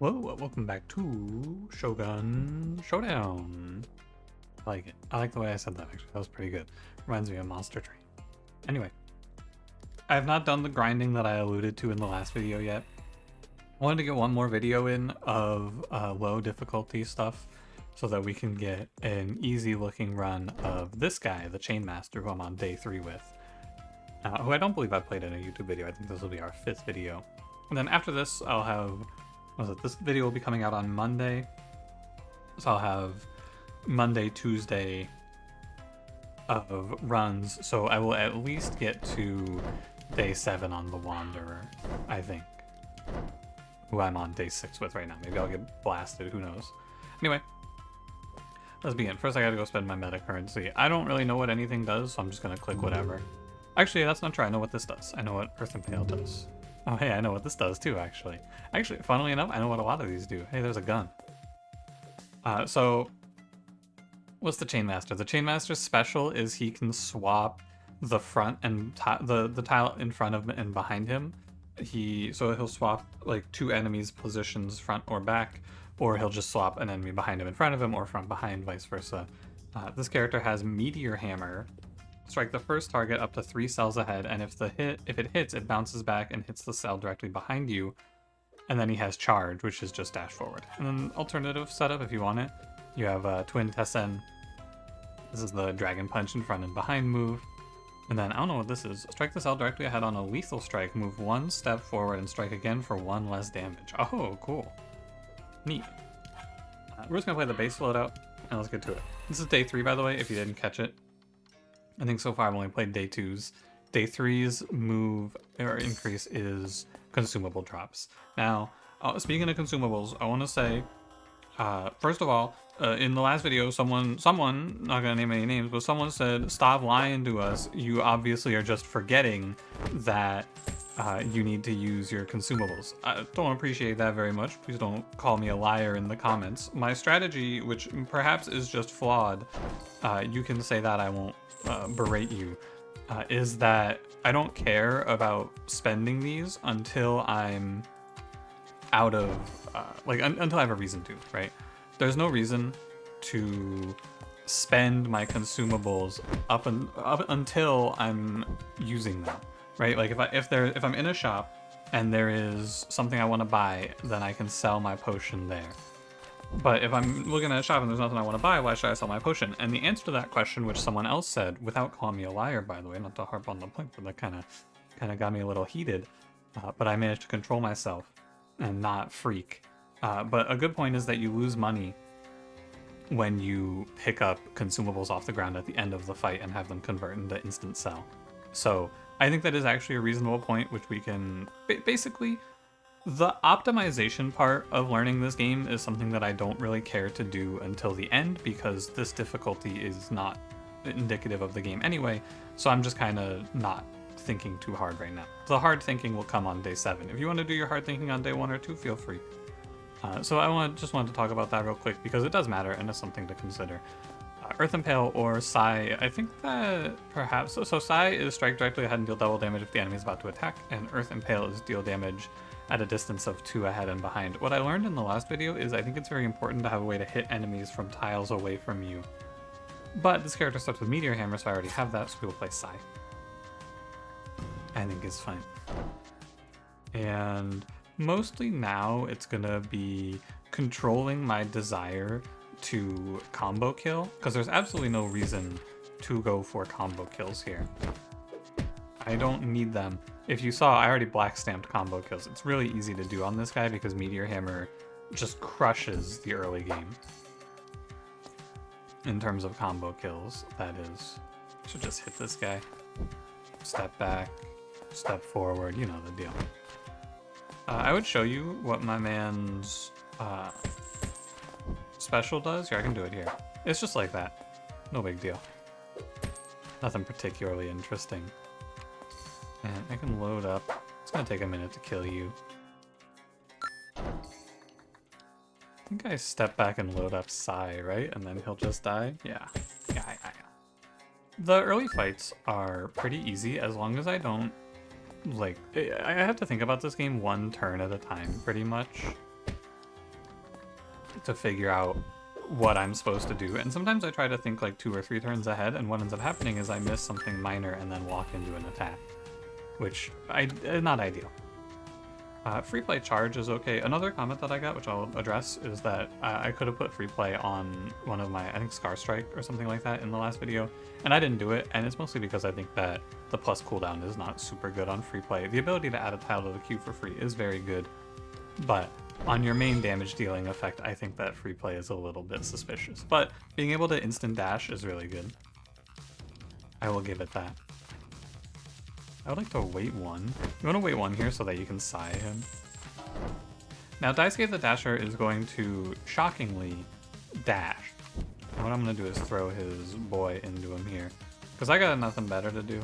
Whoa, welcome back to Shogun Showdown. I like it. I like the way I said that, actually. That was pretty good. Reminds me of Monster Train. Anyway, I have not done the grinding that I alluded to in the last video yet. I wanted to get one more video in of low difficulty stuff so that we can get an easy looking run of this guy, the Chainmaster, who I'm on day 3 with. Who I don't believe I played in a YouTube video. I think this will be our 5th video. And then after this, I'll have... this video will be coming out on Monday, so I'll have Monday, Tuesday of runs, so I will at least get to day 7 on the Wanderer, I think, who I'm on day 6 with right now. Maybe I'll get blasted, who knows. Anyway, let's begin. First I gotta go spend my meta currency. I don't really know what anything does, so I'm just gonna click whatever. Actually, that's not true. I know what this does. I know what Earth and Pale does. Oh, hey, I know what this does too, actually. Actually, funnily enough, I know what a lot of these do. Hey, there's a gun. So, what's the Chainmaster? The Chainmaster's special is he can swap the front and the tile in front of and behind him. So he'll swap like 2 enemies' positions, front or back, or he'll just swap an enemy behind him in front of him, or front behind, vice versa. This character has Meteor Hammer. Strike the first target up to 3 cells ahead, and if it hits, it bounces back and hits the cell directly behind you. And then he has Charge, which is just dash forward. And then alternative setup, if you want it, you have Twin Tessen. This is the Dragon Punch in front and behind move. And then, I don't know what this is. Strike the cell directly ahead on a lethal strike, move 1 step forward, and strike again for 1 less damage. Oh, cool. Neat. We're just going to play the base loadout, and let's get to it. This is day 3, by the way, if you didn't catch it. I think so far I've only played day 2's. Day 3's move or increase is consumable drops. Now, speaking of consumables, I want to say, first of all, in the last video, someone, not gonna name any names, but someone said, stop lying to us. You obviously are just forgetting that you need to use your consumables. I don't appreciate that very much. Please don't call me a liar in the comments. My strategy, which perhaps is just flawed, you can say that, I won't berate you, is that I don't care about spending these until I'm out of, until I have a reason to, right? There's no reason to spend my consumables up until I'm using them, right? Like if I'm in a shop and there is something I want to buy, then I can sell my potion there. But if I'm looking at a shop and there's nothing I want to buy, why should I sell my potion? And the answer to that question, which someone else said, without calling me a liar, by the way, not to harp on the point, but that kind of got me a little heated, but I managed to control myself and not freak. But a good point is that you lose money when you pick up consumables off the ground at the end of the fight and have them convert into instant sell. So I think that is actually a reasonable point, which we can basically... The optimization part of learning this game is something that I don't really care to do until the end, because this difficulty is not indicative of the game anyway, so I'm just kind of not thinking too hard right now. The hard thinking will come on day 7. If you want to do your hard thinking on day 1 or 2, feel free. So I just wanted to talk about that real quick, because it does matter and it's something to consider. Earth and Pale or Sai, I think that perhaps... So Sai is strike directly ahead and deal double damage if the enemy is about to attack, and Earth and Pale is deal damage at a distance of 2 ahead and behind. What I learned in the last video is I think it's very important to have a way to hit enemies from tiles away from you. But this character starts with Meteor Hammer, so I already have that, so we will play Sai. I think it's fine. And mostly now it's gonna be controlling my desire to combo kill, because there's absolutely no reason to go for combo kills here. I don't need them. If you saw, I already black stamped combo kills. It's really easy to do on this guy because Meteor Hammer just crushes the early game. In terms of combo kills, that is. I should just hit this guy. Step back, step forward, you know the deal. I would show you what my man's special does. Here, I can do it here. It's just like that. No big deal. Nothing particularly interesting. And I can load up. It's gonna take a minute to kill you. I think I step back and load up Sai, right? And then he'll just die? Yeah. Yeah. The early fights are pretty easy as long as I don't like, I have to think about this game one turn at a time, pretty much. to figure out what I'm supposed to do. And sometimes I try to think like 2 or 3 turns ahead, and what ends up happening is I miss something minor and then walk into an attack, which not ideal. Free play charge is okay. Another comment that I got, which I'll address, is that I could have put free play on one of my, I think Scar Strike or something like that in the last video, and I didn't do it, and it's mostly because I think that the plus cooldown is not super good on free play. The ability to add a tile to the queue for free is very good, but on your main damage dealing effect, I think that free play is a little bit suspicious. But being able to instant dash is really good. I will give it that. I would like to wait one. You want to wait one here so that you can Psy him. Now Daisuke the Dasher is going to shockingly dash. And what I'm going to do is throw his boy into him here, because I got nothing better to do.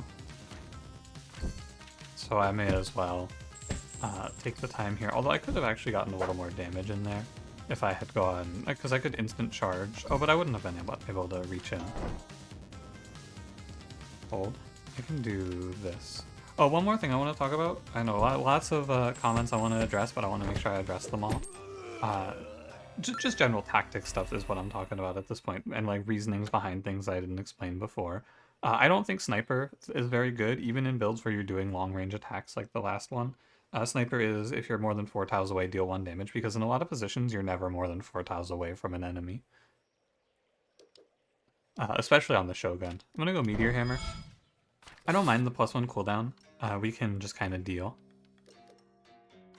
So I may as well take the time here. Although I could have actually gotten a little more damage in there if I had gone, because I could instant charge. Oh, but I wouldn't have been able to reach in. Hold. I can do this. Oh, one more thing I want to talk about. I know lots of comments I want to address, but I want to make sure I address them all. Just general tactic stuff is what I'm talking about at this point, and like reasonings behind things I didn't explain before. I don't think Sniper is very good, even in builds where you're doing long range attacks like the last one. Sniper is, if you're more than 4 tiles away, deal 1 damage, because in a lot of positions you're never more than 4 tiles away from an enemy. Especially on the Shogun. I'm gonna go Meteor Hammer. I don't mind the +1 cooldown. We can just kind of deal.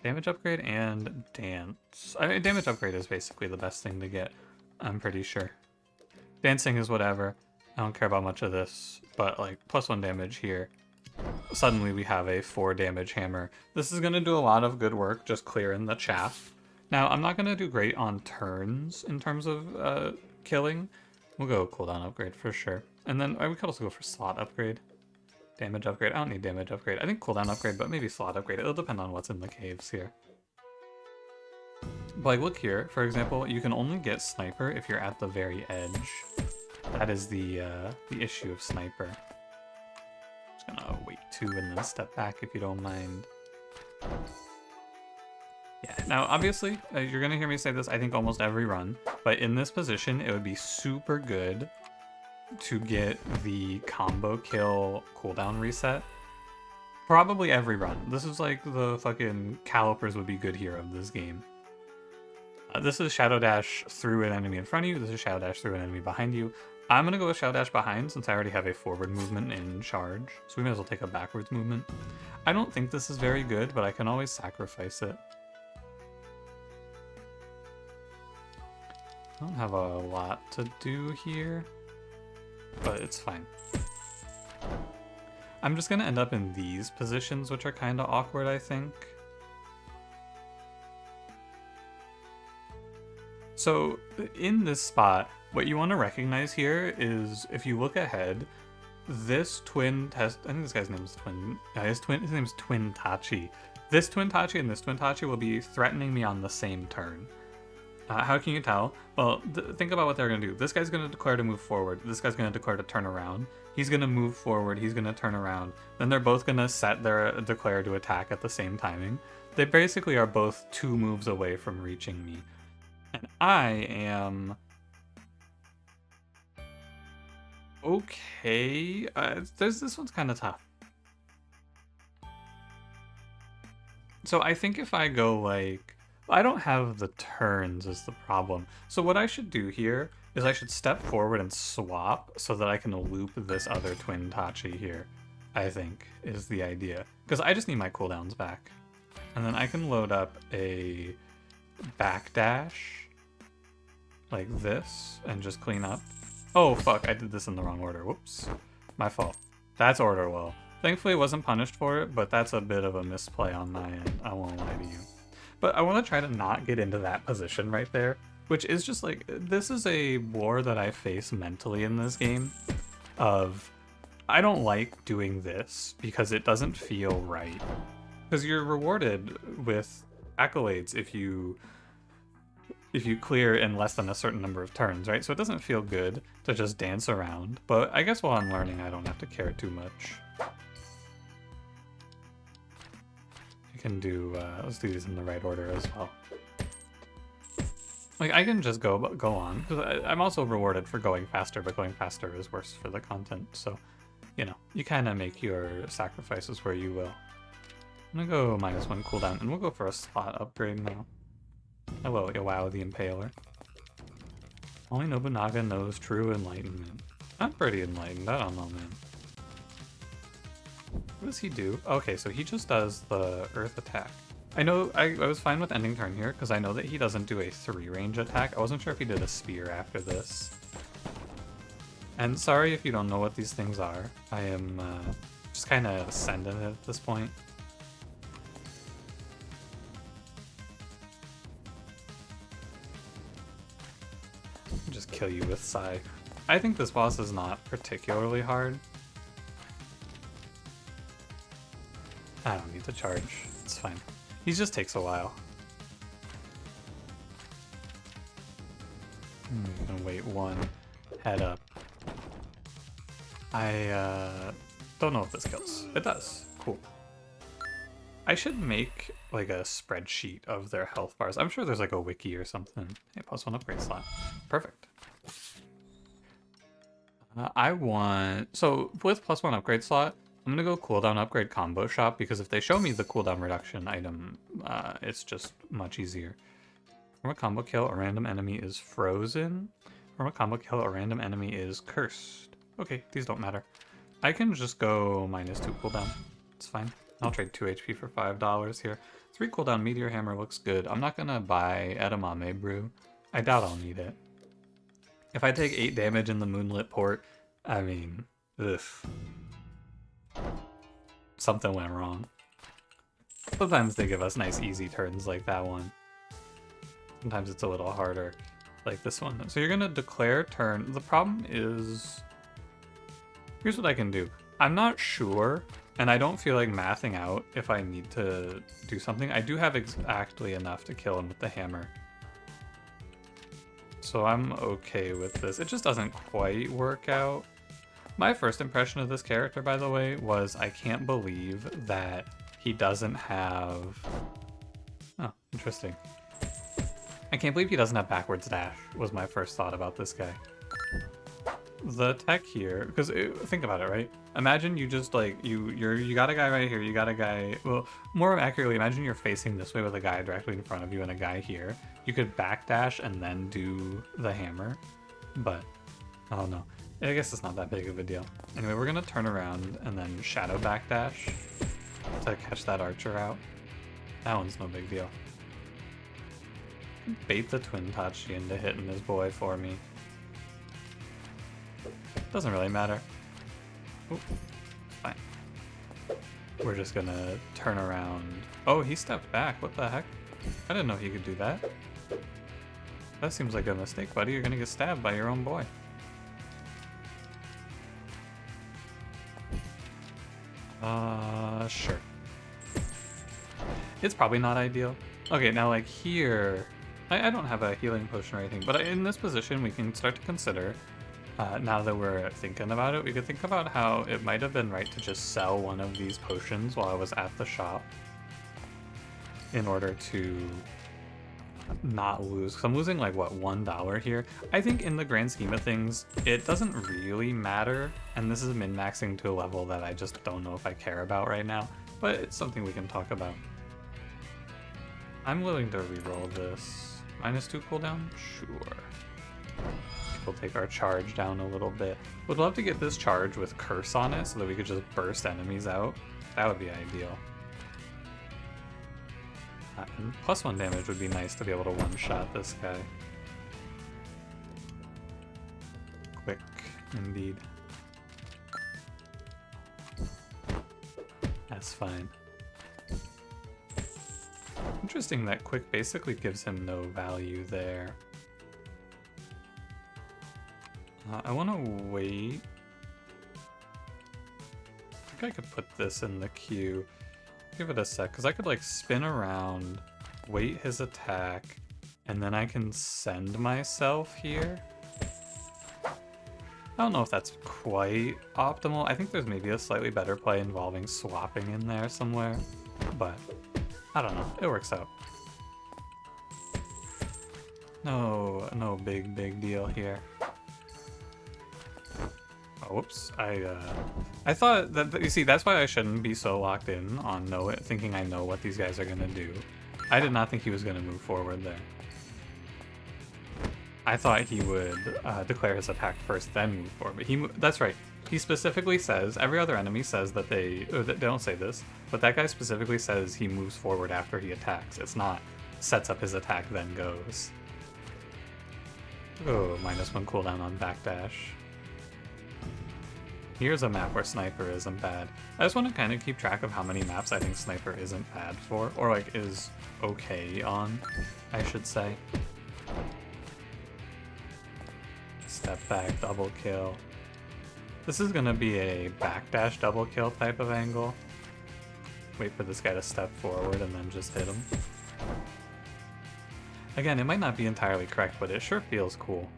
Damage upgrade and dance. I mean, damage upgrade is basically the best thing to get, I'm pretty sure. Dancing is whatever. I don't care about much of this, but like +1 damage here. Suddenly we have a 4 damage hammer. This is going to do a lot of good work just clearing the chaff. Now, I'm not going to do great on turns in terms of killing. We'll go cooldown upgrade for sure. And then we could also go for slot upgrade. Damage upgrade. I don't need damage upgrade. I think cooldown upgrade, but maybe slot upgrade. It'll depend on what's in the caves here. But like, look here, for example, you can only get Sniper if you're at the very edge. That is the issue of Sniper. Just gonna wait 2 and then step back if you don't mind. Yeah, now obviously, you're gonna hear me say this, I think almost every run, but in this position, it would be super good to get the combo kill cooldown reset. Probably every run. This is like the fucking calipers would be good here of this game. This is Shadow Dash through an enemy in front of you. This is Shadow Dash through an enemy behind you. I'm gonna go with Shadow Dash behind since I already have a forward movement in charge. So we may as well take a backwards movement. I don't think this is very good, but I can always sacrifice it. I don't have a lot to do here, but it's fine. I'm just gonna end up in these positions, which are kind of awkward, I think. So in this spot, what you want to recognize here is, if you look ahead, this twin test, I think this guy's name is Twin, his name is Twin Tachi. This Twin Tachi and this Twin Tachi will be threatening me on the same turn. How can you tell? Well, think about what they're going to do. This guy's going to declare to move forward. This guy's going to declare to turn around. He's going to move forward. He's going to turn around. Then they're both going to set their declare to attack at the same timing. They basically are both 2 moves away from reaching me. And I am... okay. This one's kind of tough. So I think if I go like... I don't have the turns is the problem. So what I should do here is I should step forward and swap so that I can loop this other Twin Tachi here, I think, is the idea. Because I just need my cooldowns back. And then I can load up a Backdash like this and just clean up. Oh fuck, I did this in the wrong order. Whoops. My fault. That's order well. Thankfully I wasn't punished for it, but that's a bit of a misplay on my end. I won't lie to you. But I want to try to not get into that position right there, which is just like, this is a war that I face mentally in this game of, I don't like doing this because it doesn't feel right. Because you're rewarded with accolades if you clear in less than a certain number of turns, right? So it doesn't feel good to just dance around, but I guess while I'm learning, I don't have to care too much. Can do, let's do these in the right order as well. Like, I can just go on, because I'm also rewarded for going faster, but going faster is worse for the content, so, you know, you kind of make your sacrifices where you will. I'm gonna go -1 cooldown, and we'll go for a slot upgrade now. Hello, Iwao the Impaler. Only Nobunaga knows true enlightenment. I'm pretty enlightened, I don't know, man. What does he do? Okay, so he just does the earth attack. I know I was fine with ending turn here, because I know that he doesn't do a 3-range attack. I wasn't sure if he did a spear after this. And sorry if you don't know what these things are. I am just kind of sending it at this point. Just kill you with Sai. I think this boss is not particularly hard. I don't need to charge. It's fine. He just takes a while. I'm gonna wait one. Head up. I don't know if this kills. It does. Cool. I should make like a spreadsheet of their health bars. I'm sure there's like a wiki or something. Hey, +1 upgrade slot. Perfect. I want... So with +1 upgrade slot, I'm gonna go cooldown upgrade combo shop, because if they show me the cooldown reduction item, it's just much easier. From a combo kill, a random enemy is frozen. From a combo kill, a random enemy is cursed. Okay, these don't matter. I can just go -2 cooldown. It's fine. I'll trade 2 HP for $5 here. 3 cooldown Meteor Hammer looks good. I'm not gonna buy Edamame Brew. I doubt I'll need it. If I take 8 damage in the Moonlit Port, I mean, ugh. Something went wrong. Sometimes they give us nice easy turns like that one. Sometimes it's a little harder, like this one. So you're gonna declare turn. The problem is, here's what I can do. I'm not sure, and I don't feel like mathing out if I need to do something. I do have exactly enough to kill him with the hammer. So I'm okay with this. It just doesn't quite work out. My first impression of this character, by the way, was I can't believe that he doesn't have... Oh, interesting. I can't believe he doesn't have backwards dash, was my first thought about this guy. The tech here, because think about it, right? Imagine you just like, you got a guy right here, you got a guy, well, more accurately, imagine you're facing this way with a guy directly in front of you and a guy here. You could backdash and then do the hammer, but I don't know. I guess it's not that big of a deal. Anyway, we're gonna turn around and then shadow backdash to catch that archer out. That one's no big deal. Bait the Twin Tachi into hitting his boy for me. Doesn't really matter. Oop, fine. We're just gonna turn around. Oh, he stepped back. What the heck? I didn't know he could do that. That seems like a mistake, buddy. You're gonna get stabbed by your own boy. Sure. It's probably not ideal. Okay, now like here, I don't have a healing potion or anything, but in this position we can start to consider, now that we're thinking about it, we could think about how it might have been right to just sell one of these potions while I was at the shop in order to not lose. Because I'm losing like, what, $1 here? I think in the grand scheme of things, it doesn't really matter, and this is min-maxing to a level that I just don't know if I care about right now, but it's something we can talk about. I'm willing to reroll this. -2 cooldown? Sure. We'll take our charge down a little bit. Would love to get this charge with curse on it so that we could just burst enemies out. That would be ideal. And +1 damage would be nice to be able to one-shot this guy. Quick, indeed. That's fine. Interesting that quick basically gives him no value there. I want to wait. I think I could put this in the queue. Give it a sec, because I could like spin around, wait his attack, and then I can send myself here. I don't know if that's quite optimal. I think there's maybe a slightly better play involving swapping in there somewhere, but I don't know. It works out. No big deal here. Oh, whoops. I thought that, you see, that's why I shouldn't be so locked in on thinking I know what these guys are gonna do. I did not think he was gonna move forward there. I thought he would declare his attack first, then move forward. But that's right. He specifically says, every other enemy says that they don't say this, but that guy specifically says he moves forward after he attacks. It's not sets up his attack, then goes. Oh, -1 cooldown on Backdash. Here's a map where Sniper isn't bad. I just want to kind of keep track of how many maps I think Sniper isn't bad for, or like is okay on, I should say. Step back, double kill. This is gonna be a backdash double kill type of angle. Wait for this guy to step forward and then just hit him. Again, it might not be entirely correct, but it sure feels cool.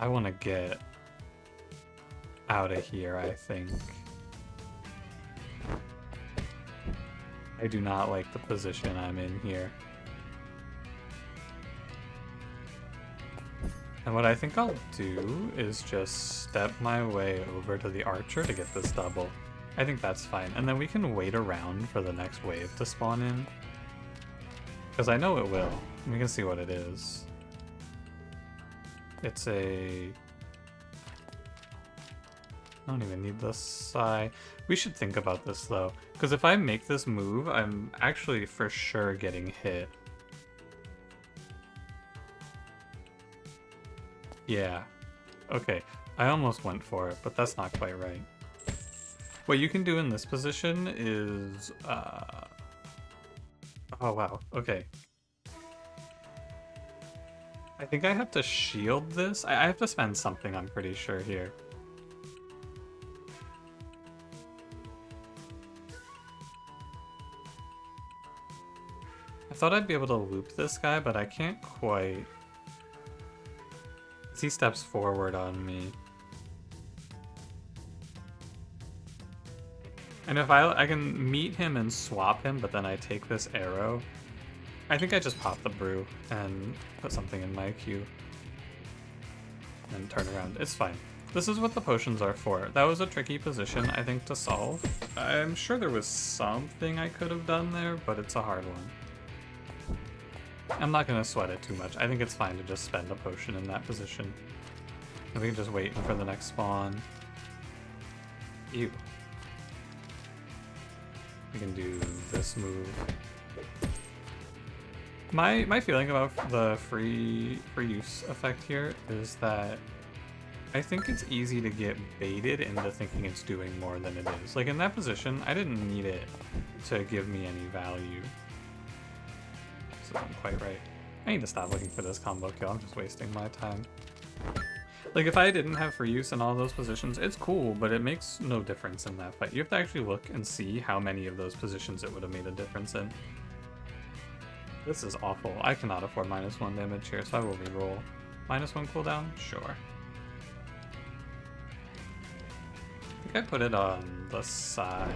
I want to get out of here, I think. I do not like the position I'm in here. And what I think I'll do is just step my way over to the archer to get this double. I think that's fine. And then we can wait around for the next wave to spawn in. Because I know it will. We can see what it is. It's a... I don't even need this Psy. We should think about this though, because if I make this move, I'm actually for sure getting hit. Yeah. Okay. I almost went for it, but that's not quite right. What you can do in this position is... Oh wow. Okay. I think I have to shield this. I have to spend something, I'm pretty sure, here. I thought I'd be able to loop this guy, but I can't quite. He steps forward on me. And if I can meet him and swap him, but then I take this arrow. I think I just pop the brew and put something in my queue. And turn around. It's fine. This is what the potions are for. That was a tricky position, I think, to solve. I'm sure there was something I could have done there, but it's a hard one. I'm not going to sweat it too much. I think it's fine to just spend a potion in that position. And we can just wait for the next spawn. Ew. We can do this move. My feeling about the free use effect here is that I think it's easy to get baited into thinking it's doing more than it is. Like in that position, I didn't need it to give me any value. So I'm quite right. I need to stop looking for this combo kill. I'm just wasting my time. Like if I didn't have free use in all those positions, it's cool, but it makes no difference in that fight. You have to actually look and see how many of those positions it would have made a difference in. This is awful. I cannot afford -1 damage here, so I will reroll. -1 cooldown? Sure. I think I put it on the side.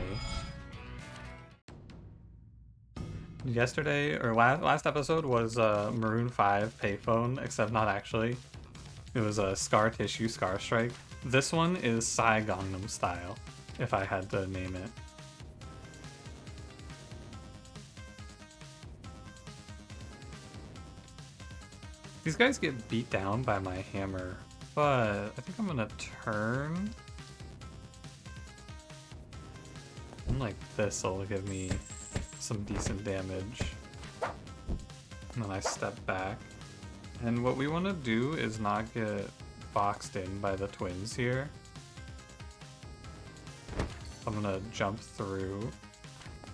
Yesterday, or last episode was Maroon 5 payphone, except not actually. It was a Scar Tissue Scar Strike. This one is Psy Gangnam Style, if I had to name it. These guys get beat down by my hammer, but I think I'm gonna turn. And like this will give me some decent damage. And then I step back. And what we want to do is not get boxed in by the twins here. I'm gonna jump through,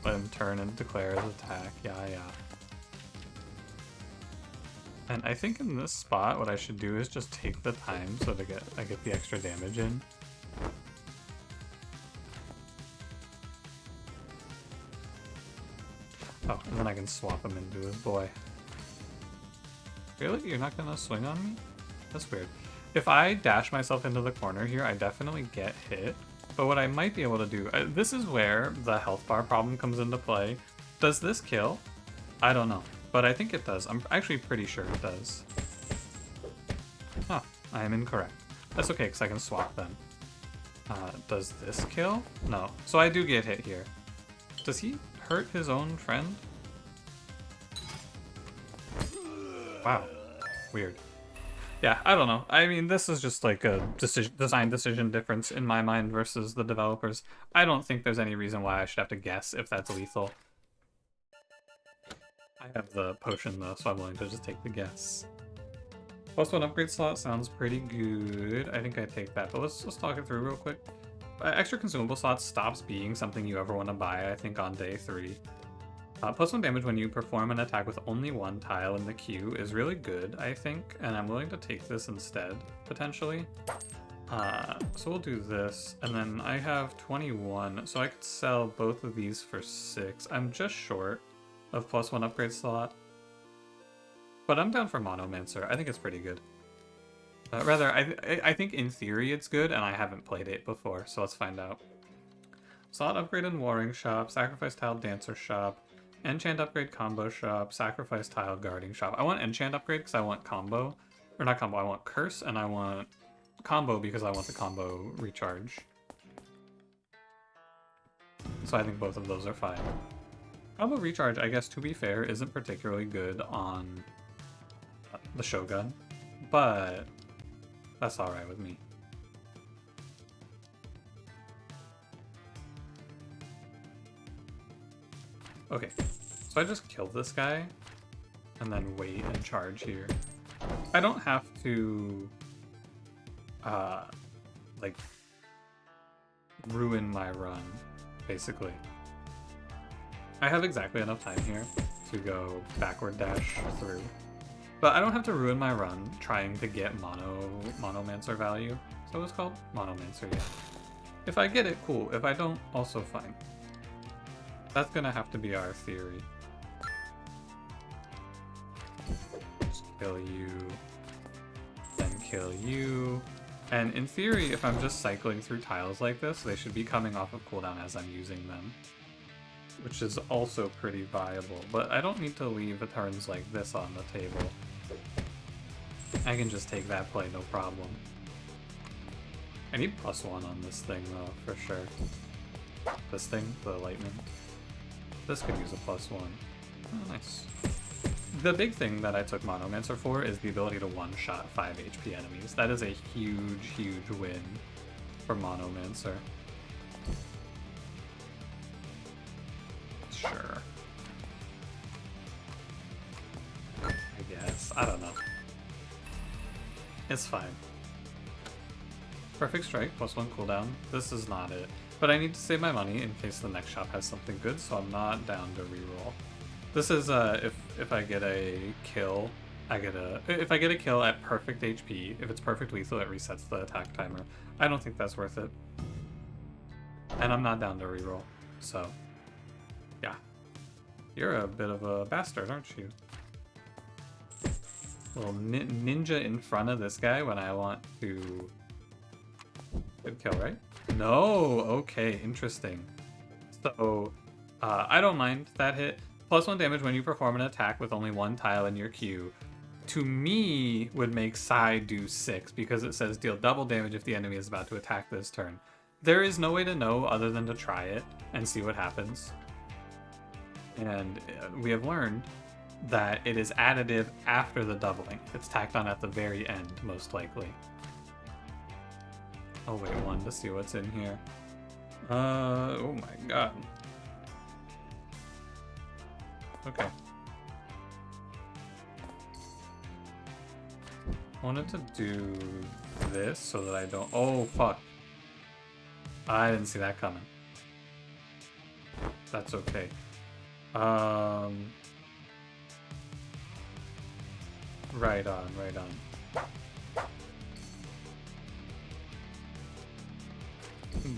let him turn and declare his attack. Yeah. And I think in this spot, what I should do is just take the time so that I get the extra damage in. Oh, and then I can swap him into his boy. Really? You're not gonna swing on me? That's weird. If I dash myself into the corner here, I definitely get hit. But what I might be able to do, this is where the health bar problem comes into play. Does this kill? I don't know, but I think it does. I'm actually pretty sure it does. Huh, I am incorrect. That's okay, because I can swap them. Does this kill? No. So I do get hit here. Does he hurt his own friend? Wow. Weird. Yeah, I don't know. I mean, this is just like a design decision difference in my mind versus the developers. I don't think there's any reason why I should have to guess if that's lethal. I have the potion though, so I'm willing to just take the guess. +1 upgrade slot sounds pretty good. I think I take that, but let's talk it through real quick. Extra consumable slots stops being something you ever want to buy, I think, on day 3. +1 damage when you perform an attack with only 1 tile in the queue is really good, I think, and I'm willing to take this instead, potentially. So we'll do this, and then I have 21, so I could sell both of these for 6. I'm just short of +1 upgrade slot. But I'm down for Monomancer. I think it's pretty good. Rather, I think in theory it's good, and I haven't played it before, so let's find out. Slot upgrade in Warring Shop, Sacrifice Tile Dancer Shop, Enchant upgrade Combo Shop, Sacrifice Tile Guarding Shop. I want Enchant upgrade because I want combo. Or not combo, I want Curse, and I want combo because I want the combo recharge. So I think both of those are fine. Combo recharge, I guess, to be fair, isn't particularly good on the Shogun, but that's alright with me. Okay, so I just killed this guy, and then wait and charge here. I don't have to, like, ruin my run, basically. I have exactly enough time here to go backward dash through. But I don't have to ruin my run trying to get Monomancer value. So it was called? Monomancer, yeah. If I get it, cool. If I don't, also fine. That's gonna have to be our theory. Just kill you, then kill you. And in theory, if I'm just cycling through tiles like this, they should be coming off of cooldown as I'm using them. Which is also pretty viable, but I don't need to leave turns like this on the table. I can just take that play, no problem. I need +1 on this thing though, for sure. This thing, the lightning. This could use a +1. Oh, nice. The big thing that I took Monomancer for is the ability to one-shot 5 HP enemies. That is a huge, huge win for Monomancer. Sure. I guess. I don't know. It's fine. Perfect Strike, +1 cooldown. This is not it. But I need to save my money in case the next shop has something good, so I'm not down to reroll. This is if I get a kill, if I get a kill at perfect HP, if it's perfect lethal, it resets the attack timer. I don't think that's worth it. And I'm not down to reroll, so yeah. You're a bit of a bastard, aren't you? Little ninja in front of this guy when I want to... Good kill, right? No! Okay, interesting. So, I don't mind that hit. +1 damage when you perform an attack with only 1 tile in your queue. To me, would make Sai do 6, because it says deal double damage if the enemy is about to attack this turn. There is no way to know other than to try it and see what happens. And we have learned that it is additive after the doubling. It's tacked on at the very end, most likely. I'll wait 1 to see what's in here. Oh my god. Okay. I wanted to do this so that I don't... Oh, fuck. I didn't see that coming. That's okay. Right on, right on.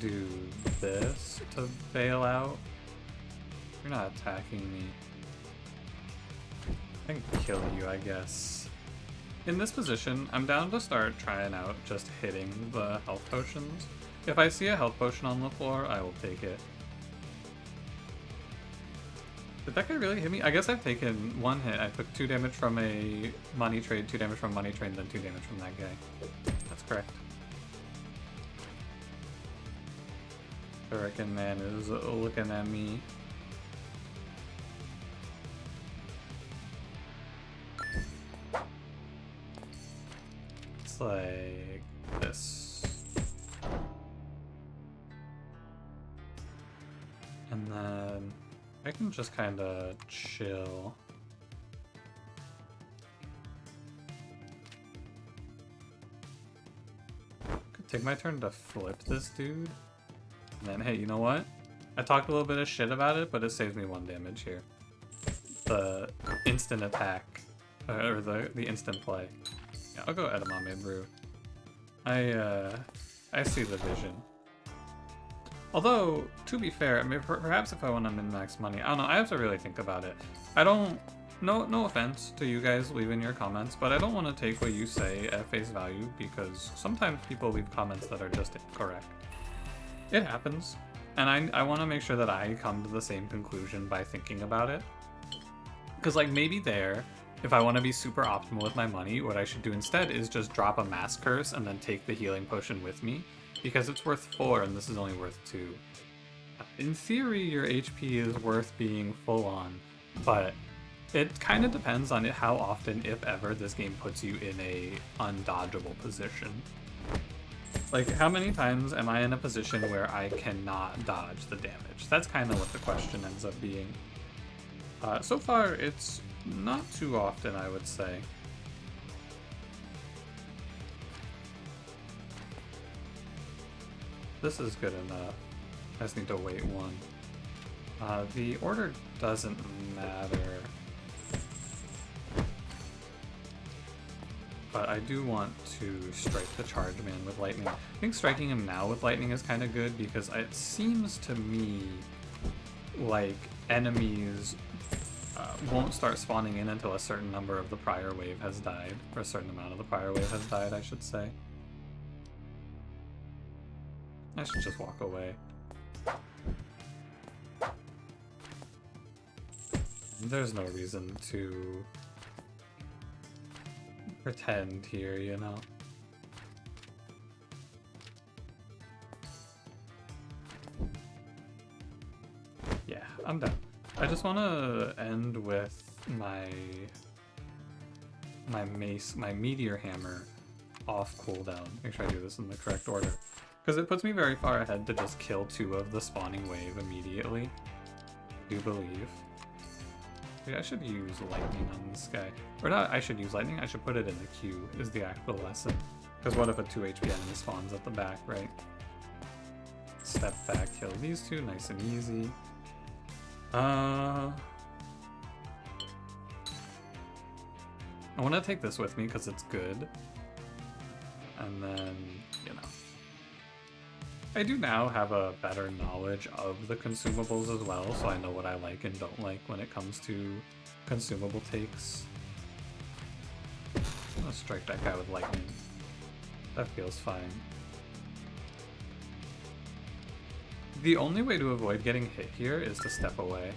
Do this to bail out. You're not attacking me. I can kill you, I guess. In this position, I'm down to start trying out just hitting the health potions. If I see a health potion on the floor, I will take it. Did that guy really hit me? I guess I've taken one hit. I took 2 damage from a money trade, 2 damage from money trade, then 2 damage from that guy. That's correct. Hurricane Man is looking at me. It's like this. And then I can just kind of chill. Could take my turn to flip this dude. And then, hey, you know what? I talked a little bit of shit about it, but it saves me 1 damage here. The instant attack, or the instant play. Yeah, I'll go Edamame Brew. I see the vision. Although, to be fair, I mean, perhaps if I want to min-max money, I don't know, I have to really think about it. I don't, no offense to you guys leaving your comments, but I don't want to take what you say at face value, because sometimes people leave comments that are just incorrect. It happens, and I want to make sure that I come to the same conclusion by thinking about it. Because, like, maybe if I want to be super optimal with my money, what I should do instead is just drop a Mass Curse and then take the healing potion with me, because it's worth 4 and this is only worth 2. In theory, your HP is worth being full on, but it kind of depends on how often, if ever, this game puts you in a undodgeable position. Like, how many times am I in a position where I cannot dodge the damage? That's kind of what the question ends up being. So far, it's not too often, I would say. This is good enough. I just need to wait 1. The order doesn't matter. But I do want to strike the charge man with lightning. I think striking him now with lightning is kind of good because it seems to me like enemies won't start spawning in until a certain number of the prior wave has died. Or a certain amount of the prior wave has died, I should say. I should just walk away. There's no reason to pretend here, you know? Yeah, I'm done. I just want to end with my meteor hammer off cooldown. Make sure I do this in the correct order. Because it puts me very far ahead to just kill 2 of the spawning wave immediately. I do believe. Maybe I should use lightning on this guy. Or not, I should use lightning, I should put it in the queue, is the actual lesson. Because what if a 2 HP enemy spawns at the back, right? Step back, kill these 2, nice and easy. I want to take this with me because it's good. And then, you know. I do now have a better knowledge of the consumables as well, so I know what I like and don't like when it comes to consumable takes. I'm gonna strike that guy with lightning. That feels fine. The only way to avoid getting hit here is to step away.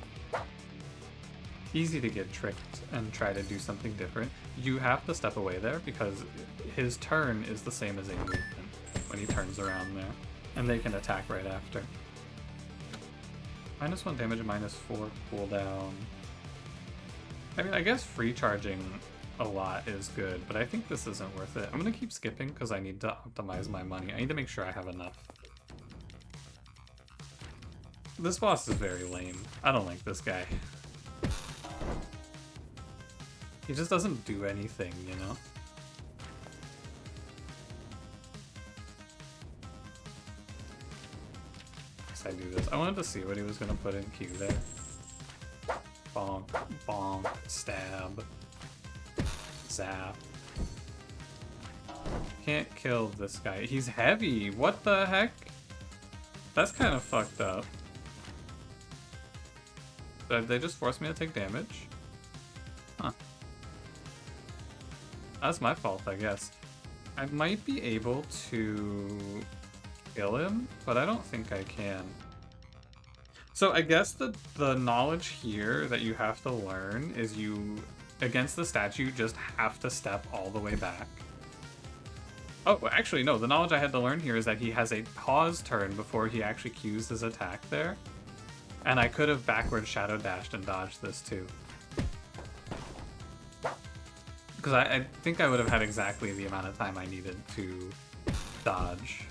Easy to get tricked and try to do something different. You have to step away there because his turn is the same as a movement when he turns around there. And they can attack right after. -1 damage, -4 cooldown. I mean, I guess free charging a lot is good, but I think this isn't worth it. I'm gonna keep skipping because I need to optimize my money. I need to make sure I have enough. This boss is very lame. I don't like this guy. He just doesn't do anything, you know? I do this. I wanted to see what he was going to put in Q there. Bonk, bonk, stab, zap. Can't kill this guy. He's heavy. What the heck? That's kind of fucked up. Did they just force me to take damage? Huh. That's my fault, I guess. I might be able to kill him, but I don't think I can. So I guess the knowledge here that you have to learn is you, against the statue, just have to step all the way back. Oh, actually, no. The knowledge I had to learn here is that he has a pause turn before he actually cues his attack there. And I could have backward shadow dashed and dodged this too. Because I think I would have had exactly the amount of time I needed to dodge.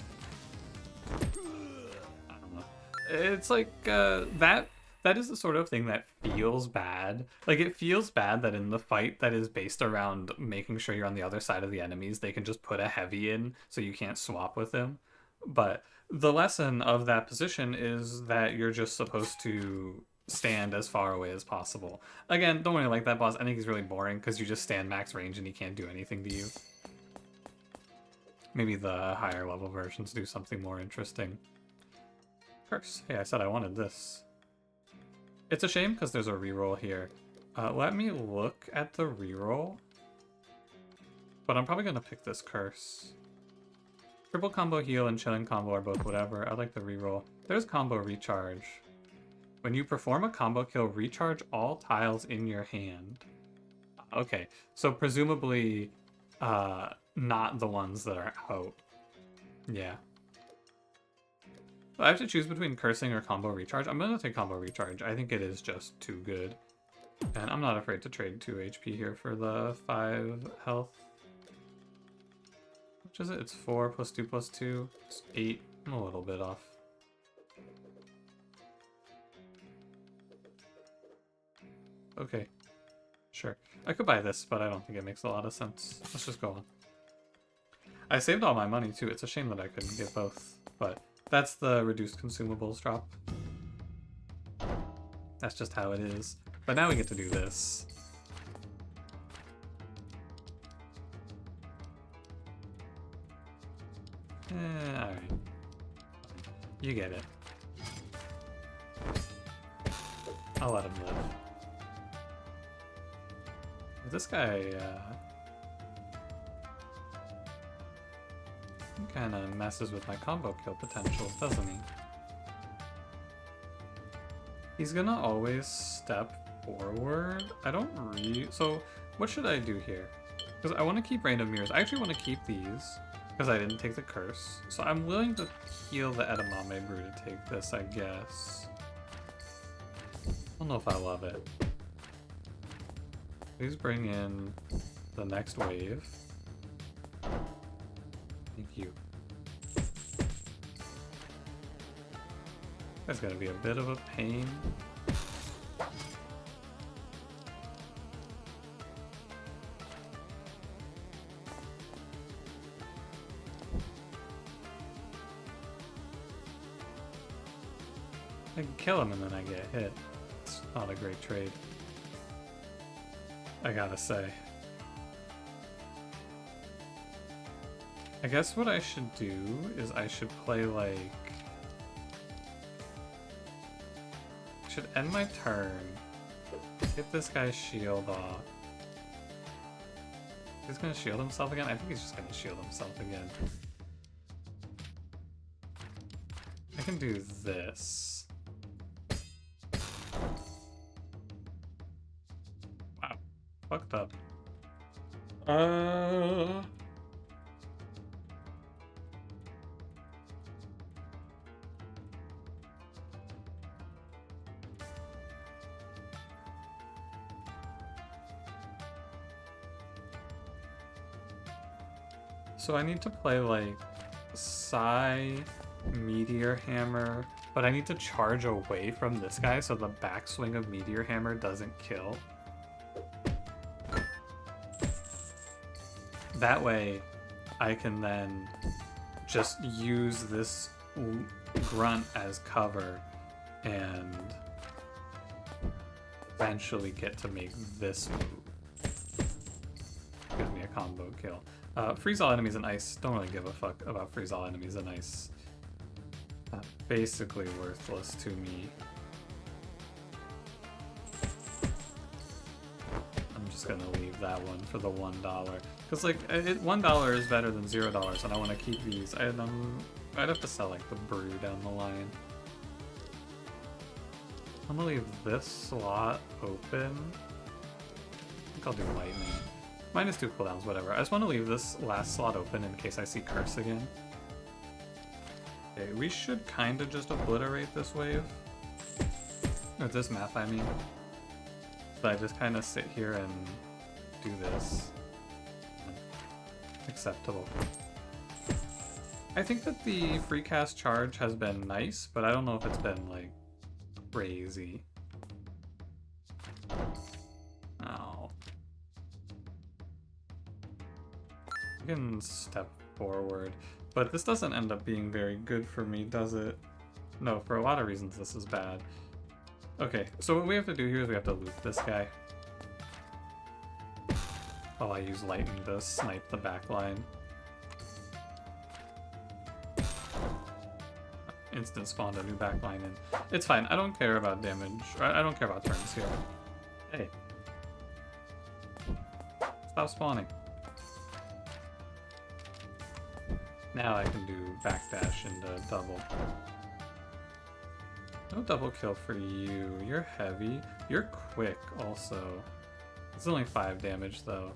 It's like, that is the sort of thing that feels bad. Like, it feels bad that in the fight that is based around making sure you're on the other side of the enemies, they can just put a heavy in so you can't swap with him. But the lesson of that position is that you're just supposed to stand as far away as possible. Again, don't really like that boss. I think he's really boring because you just stand max range and he can't do anything to you. Maybe the higher level versions do something more interesting. Curse. Hey, I said I wanted this. It's a shame because there's a reroll here. Let me look at the reroll. But I'm probably going to pick this curse. Triple combo heal and chilling combo are both whatever. I like the reroll. There's combo recharge. When you perform a combo kill, recharge all tiles in your hand. Okay, so presumably not the ones that are out. Yeah. I have to choose between cursing or combo recharge. I'm gonna take combo recharge. I think it is just too good. And I'm not afraid to trade 2 HP here for the 5 health. Which is it? It's 4 plus 2 plus 2. It's 8. I'm a little bit off. Okay. Sure. I could buy this, but I don't think it makes a lot of sense. Let's just go on. I saved all my money too. It's a shame that I couldn't get both, but that's the reduced consumables drop. That's just how it is. But now we get to do this. Alright. You get it. I'll let him live. This guy, kind of messes with my combo kill potential, doesn't he? He's gonna always step forward. I don't so what should I do here? Because I want to keep random mirrors. I actually want to keep these because I didn't take the curse. So I'm willing to heal the edamame brew to take this, I guess. I don't know if I love it. Please bring in the next wave. Thank you. That's gonna be a bit of a pain. I can kill him and then I get hit. It's not a great trade, I gotta say. I guess what I should do is I should play like... I should end my turn, get this guy's shield off. He's gonna shield himself again? I think he's just gonna shield himself again. I can do this. Wow, fucked up. So I need to play like Psy, Meteor Hammer, but I need to charge away from this guy so the backswing of Meteor Hammer doesn't kill. That way I can then just use this grunt as cover and eventually get to make this move. Gives me a combo kill. Freeze all enemies in ice. Don't really give a fuck about freeze all enemies in ice. Basically worthless to me. I'm just gonna leave that one for the $1. Because like, $1 is better than $0 and I want to keep these. I'd have to sell like the brew down the line. I'm gonna leave this slot open. I think I'll do lightning. -2 cooldowns, whatever. I just want to leave this last slot open in case I see curse again. Okay, we should kind of just obliterate this wave. Or this map, I mean. So I just kind of sit here and do this. Acceptable. I think that the free cast charge has been nice, but I don't know if it's been, like, crazy. Oh. I can step forward, but this doesn't end up being very good for me, does it? No, for a lot of reasons this is bad. Okay, so what we have to do here is we have to loop this guy. While I use lightning to snipe the back line. Instant spawned a new backline in. It's fine, I don't care about damage. I don't care about turns here. Hey. Stop spawning. Now I can do backdash into double. No double kill for you. You're heavy. You're quick also. It's only 5 damage though.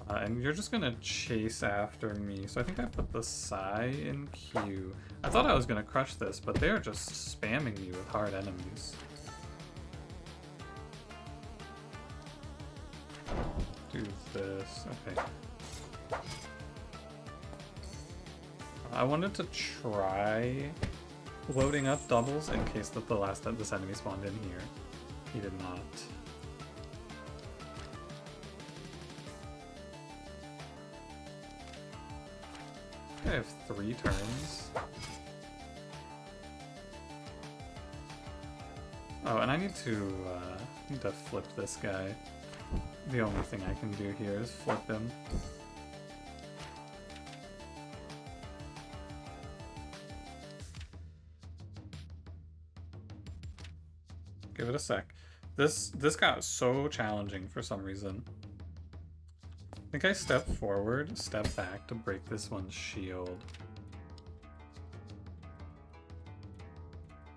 And you're just gonna chase after me. So I think I put the Psy in Q. I thought I was gonna crush this, but they're just spamming me with hard enemies. Do this. Okay. I wanted to try loading up doubles in case that this enemy spawned in here. He did not. I have 3 turns. Oh, and I need to flip this guy. The only thing I can do here is flip him. Give it a sec. This got so challenging for some reason. I think I step forward, step back to break this one's shield.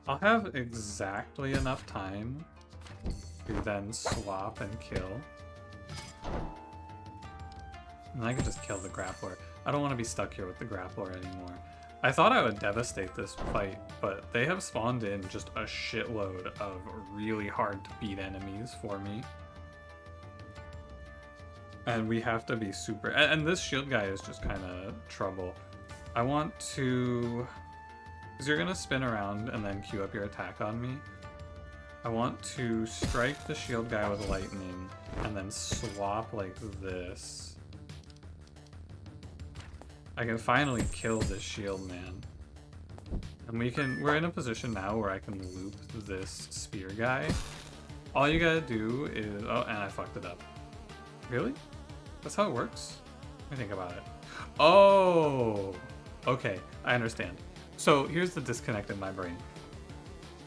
I'll have exactly enough time to then swap and kill. And I can just kill the grappler. I don't want to be stuck here with the grappler anymore. I thought I would devastate this fight, but they have spawned in just a shitload of really hard to beat enemies for me. And we have to be super... And this shield guy is just kind of trouble. I want to... Because you're going to spin around and then queue up your attack on me. I want to strike the shield guy with lightning and then swap like this. I can finally kill this shield man. And we're in a position now where I can loop this spear guy. All you gotta do is... Oh, and I fucked it up. Really? That's how it works? Let me think about it. Oh! Okay, I understand. So here's the disconnect in my brain.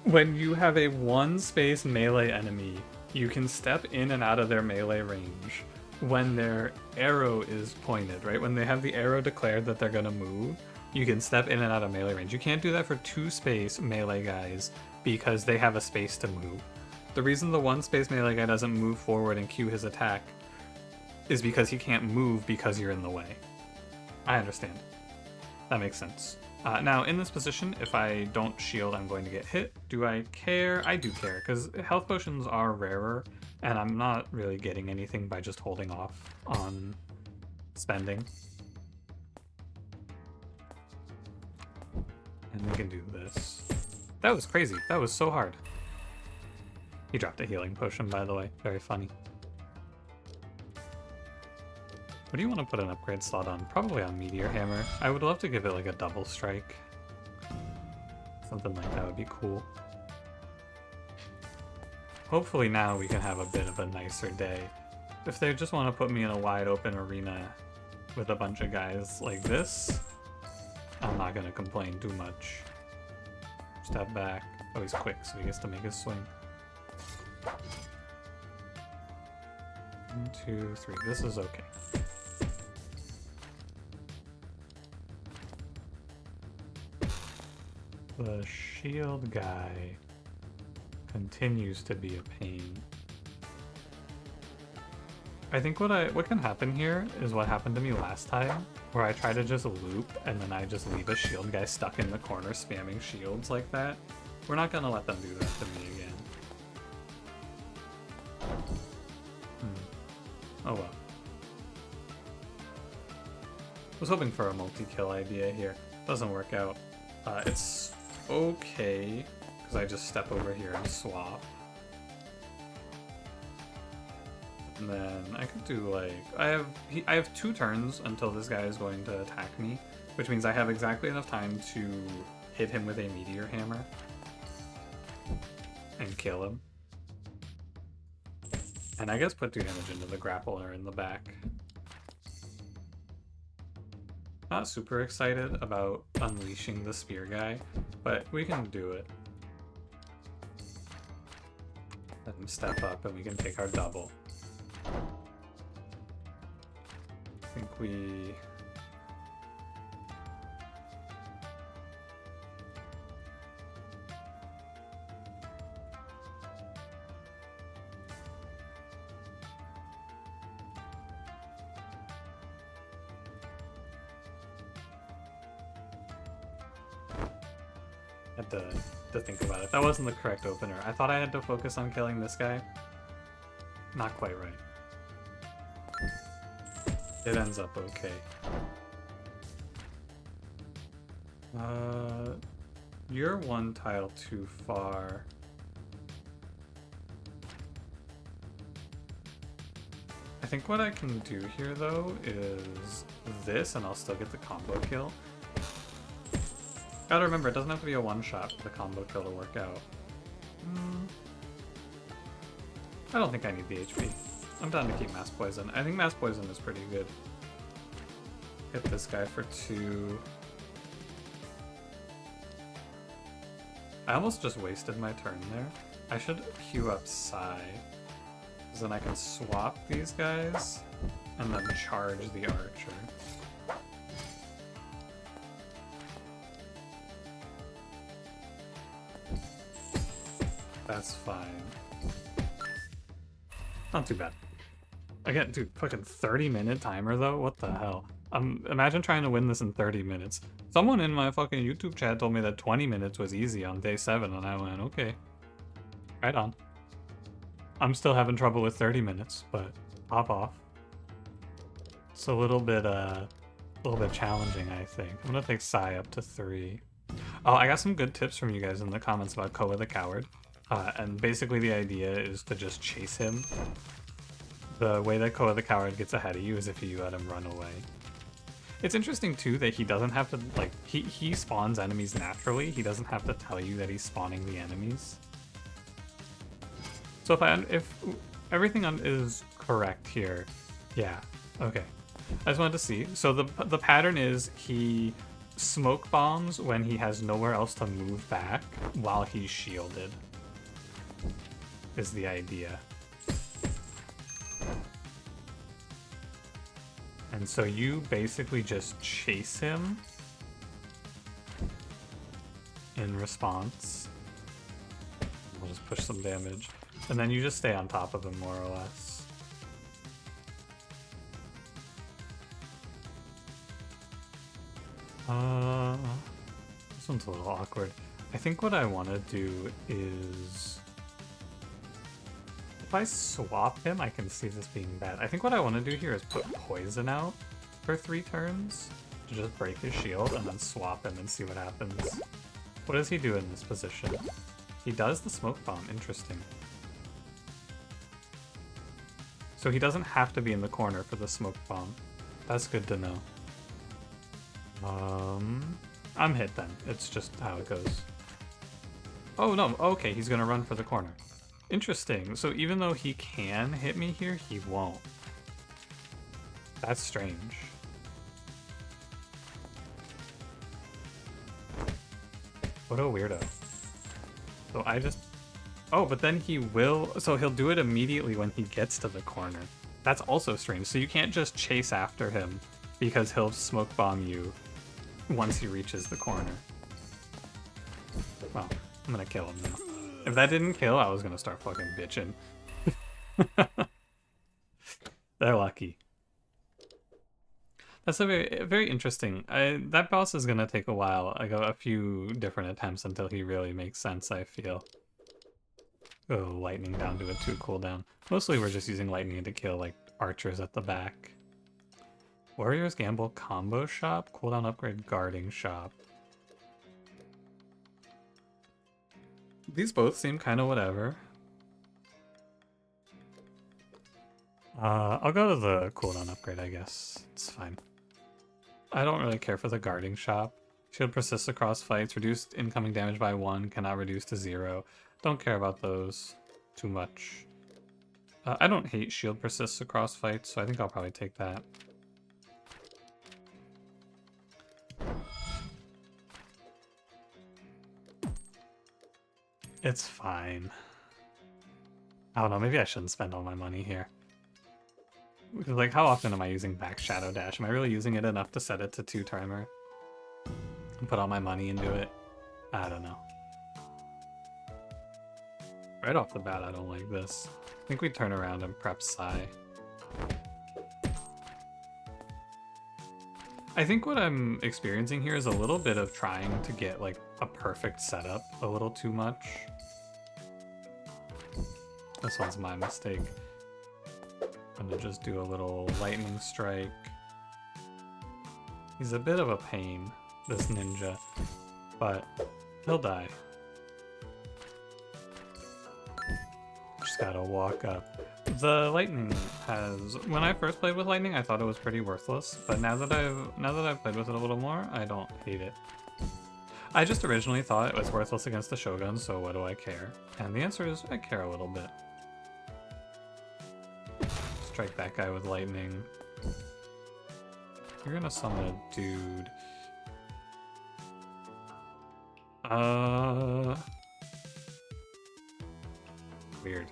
When you have a 1-space melee enemy, you can step in and out of their melee range when their arrow is pointed, right? When they have the arrow declared that they're gonna move, you can step in and out of melee range. You can't do that for 2-space melee guys because they have a space to move. The reason the 1-space melee guy doesn't move forward and cue his attack is because he can't move because you're in the way. I understand. That makes sense. Now, in this position, if I don't shield, I'm going to get hit. Do I care? I do care, because health potions are rarer, and I'm not really getting anything by just holding off on spending. And we can do this. That was crazy. That was so hard. He dropped a healing potion, by the way. Very funny. What do you want to put an upgrade slot on? Probably on Meteor Hammer. I would love to give it like a double strike. Something like that would be cool. Hopefully now we can have a bit of a nicer day. If they just want to put me in a wide open arena with a bunch of guys like this, I'm not going to complain too much. Step back. Oh, he's quick, so he gets to make his swing. 1, 2, 3. This is okay. The shield guy continues to be a pain. I think what can happen here is what happened to me last time, where I try to just loop and then I just leave a shield guy stuck in the corner spamming shields like that. We're not gonna let them do that to me again. Oh well. Was hoping for a multi-kill idea here. Doesn't work out. It's okay, because I just step over here and swap. And then I could do like, I have 2 turns until this guy is going to attack me, which means I have exactly enough time to hit him with a meteor hammer and kill him. And I guess put 2 damage into the grappler in the back. Not super excited about unleashing the spear guy, but we can do it. Let him step up and we can take our double. I think we... had to think about it. That wasn't the correct opener. I thought I had to focus on killing this guy. Not quite right. It ends up okay. You're 1 tile too far. I think what I can do here though is this, and I'll still get the combo kill. Gotta remember, it doesn't have to be a one-shot for the combo kill to work out. I don't think I need the HP. I'm down to keep Mass Poison. I think Mass Poison is pretty good. Hit this guy for 2. I almost just wasted my turn there. I should queue up Psy, because then I can swap these guys and then charge the archer. That's fine. Not too bad. Again, dude, fucking 30-minute timer though? What the hell? Imagine trying to win this in 30 minutes. Someone in my fucking YouTube chat told me that 20 minutes was easy on day 7, and I went, okay. Right on. I'm still having trouble with 30 minutes, but pop off. It's a little bit challenging, I think. I'm gonna take Psy up to 3. Oh, I got some good tips from you guys in the comments about Koa the Coward. And basically the idea is to just chase him. The way that Koa the Coward gets ahead of you is if you let him run away. It's interesting too that he doesn't have to, like, he spawns enemies naturally. He doesn't have to tell you that he's spawning the enemies. So if everything is correct here, yeah, okay. I just wanted to see. So the pattern is he smoke bombs when he has nowhere else to move back while he's shielded. Is the idea. And so you basically just chase him in response. We'll just push some damage. And then you just stay on top of him more or less. This one's a little awkward. I think what I want to do is... if I swap him, I can see this being bad. I think what I want to do here is put poison out for 3 turns to just break his shield and then swap him and see what happens. What does he do in this position? He does the smoke bomb. Interesting. So he doesn't have to be in the corner for the smoke bomb. That's good to know. I'm hit then. It's just how it goes. Oh no, okay, he's gonna run for the corner. Interesting. So even though he can hit me here, he won't. That's strange. What a weirdo. So I just... oh, but then he will... so he'll do it immediately when he gets to the corner. That's also strange. So you can't just chase after him because he'll smoke bomb you once he reaches the corner. Well, I'm gonna kill him now. If that didn't kill, I was gonna start fucking bitching. They're lucky. That's a very interesting. That boss is gonna take a while. I got a few different attempts until he really makes sense, I feel. Oh, lightning down to a 2 cooldown. Mostly we're just using lightning to kill like archers at the back. Warriors Gamble combo shop, cooldown upgrade guarding shop. These both seem kind of whatever. I'll go to the cooldown upgrade, I guess. It's fine. I don't really care for the guarding shop. Shield persists across fights, reduced incoming damage by 1, cannot reduce to 0. Don't care about those too much. I don't hate shield persists across fights, so I think I'll probably take that. It's fine. I don't know, maybe I shouldn't spend all my money here. Because, like, how often am I using back shadow dash? Am I really using it enough to set it to 2 timer? And put all my money into it? I don't know. Right off the bat, I don't like this. I think we turn around and prep Psy. I think what I'm experiencing here is a little bit of trying to get, like, a perfect setup a little too much. This one's my mistake. I'm gonna just do a little lightning strike. He's a bit of a pain, this ninja, but he'll die. Just gotta walk up. The lightning has, when I first played with lightning, I thought it was pretty worthless, but now that I've played with it a little more, I don't hate it. I just originally thought it was worthless against the Shogun, so what do I care? And the answer is, I care a little bit. Strike that guy with lightning. You're gonna summon a dude. Weird.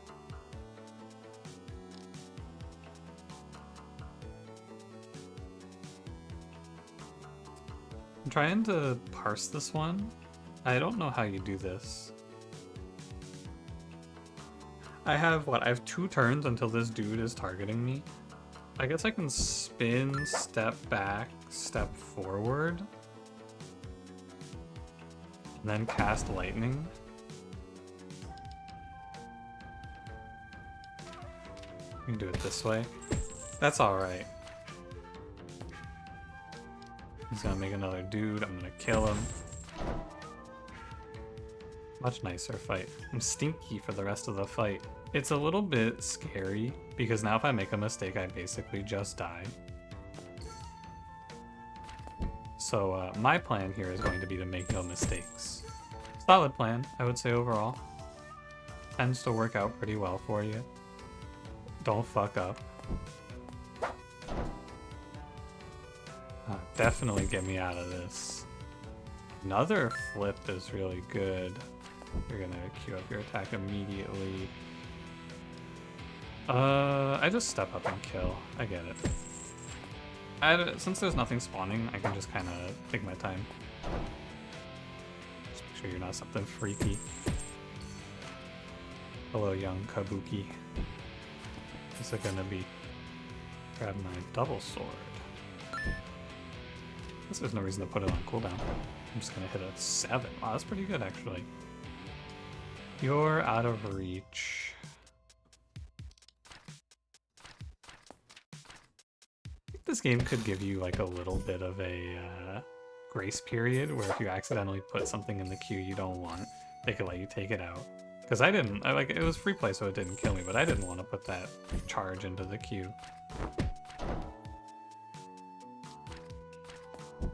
I'm trying to parse this one. I don't know how you do this. I have 2 turns until this dude is targeting me. I guess I can spin, step back, step forward, and then cast lightning. You can do it this way. That's alright. He's gonna make another dude, I'm gonna kill him. Much nicer fight. I'm stinky for the rest of the fight. It's a little bit scary, because now if I make a mistake, I basically just die. So my plan here is going to be to make no mistakes. Solid plan, I would say overall. Tends to work out pretty well for you. Don't fuck up. Definitely get me out of this. Another flip is really good. You're gonna queue up your attack immediately. I just step up and kill. I get it. Since there's nothing spawning, I can just kind of take my time. Just make sure you're not something freaky. Hello, young Kabuki. What's it gonna be? Grab my double sword. I guess there's no reason to put it on cooldown. I'm just gonna hit a 7. Wow, that's pretty good, actually. You're out of reach. I think this game could give you like a little bit of a grace period where if you accidentally put something in the queue you don't want, they could let you take it out. Because it was free play so it didn't kill me, but I didn't want to put that charge into the queue.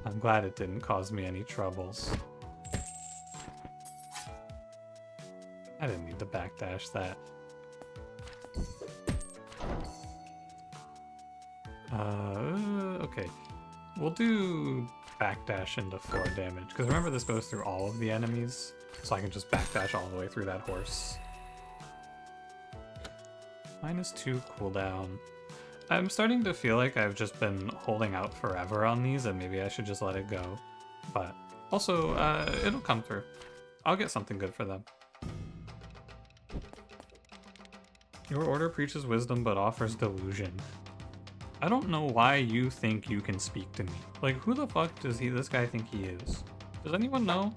I'm glad it didn't cause me any troubles. I didn't need to backdash that. Okay. We'll do backdash into 4 damage, because remember this goes through all of the enemies, so I can just backdash all the way through that horse. -2 cooldown. I'm starting to feel like I've just been holding out forever on these, and maybe I should just let it go. But also, it'll come through. I'll get something good for them. Your order preaches wisdom but offers delusion. I don't know why you think you can speak to me. Like, who the fuck does this guy think he is? Does anyone know